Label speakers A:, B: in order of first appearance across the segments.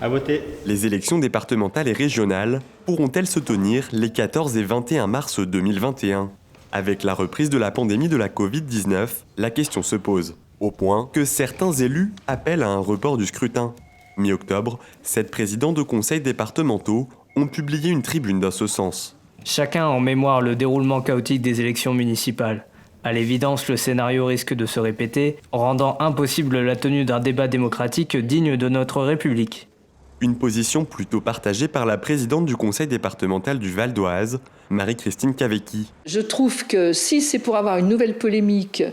A: À voter.
B: Les élections départementales et régionales pourront-elles se tenir les 14 et 21 mars 2021 ? Avec la reprise de la pandémie de la Covid-19, la question se pose, au point que certains élus appellent à un report du scrutin. Mi-octobre, 7 présidents de conseils départementaux ont publié une tribune dans ce sens.
C: Chacun a en mémoire le déroulement chaotique des élections municipales. À l'évidence, le scénario risque de se répéter, rendant impossible la tenue d'un débat démocratique digne de notre République.
B: Une position plutôt partagée par la présidente du conseil départemental du Val d'Oise, Marie-Christine Cavecchi.
D: Je trouve que si c'est pour avoir une nouvelle polémique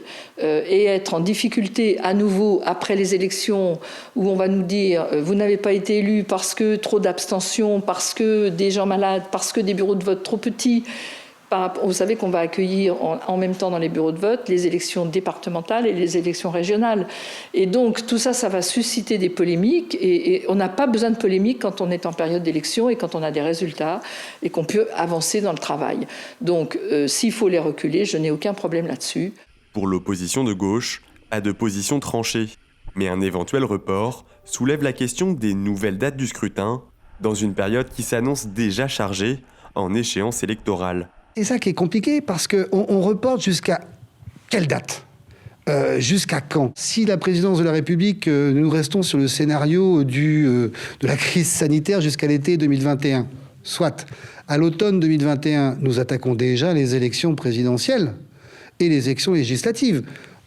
D: et être en difficulté à nouveau après les élections où on va nous dire vous n'avez pas été élu parce que trop d'abstention, parce que des gens malades, parce que des bureaux de vote trop petits. Vous savez qu'on va accueillir en même temps dans les bureaux de vote les élections départementales et les élections régionales. Et donc tout ça, ça va susciter des polémiques. Et on n'a pas besoin de polémiques quand on est en période d'élection et quand on a des résultats et qu'on peut avancer dans le travail. Donc s'il faut les reculer, je n'ai aucun problème là-dessus.
B: Pour l'opposition de gauche, pas de position tranchée. Mais un éventuel report soulève la question des nouvelles dates du scrutin dans une période qui s'annonce déjà chargée en échéance électorale.
E: C'est ça qui est compliqué parce qu'on reporte jusqu'à quelle date ? Jusqu'à quand ? Si la présidence de la République, nous restons sur le scénario de la crise sanitaire jusqu'à l'été 2021, soit à l'automne 2021, nous attaquons déjà les élections présidentielles et les élections législatives.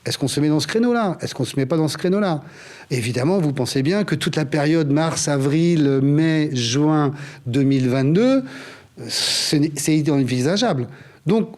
E: Est-ce qu'on se met dans ce créneau-là ? Est-ce qu'on ne se met pas dans ce créneau-là ? Évidemment, vous pensez bien que toute la période mars, avril, mai, juin 2022... c'est inenvisageable. Donc,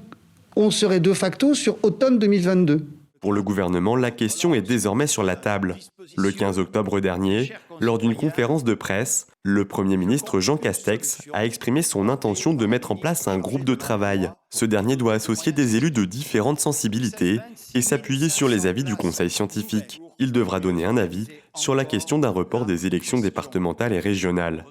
E: on serait de facto sur automne 2022.
B: Pour le gouvernement, la question est désormais sur la table. Le 15 octobre dernier, lors d'une conférence de presse, le Premier ministre Jean Castex a exprimé son intention de mettre en place un groupe de travail. Ce dernier doit associer des élus de différentes sensibilités et s'appuyer sur les avis du conseil scientifique. Il devra donner un avis sur la question d'un report des élections départementales et régionales.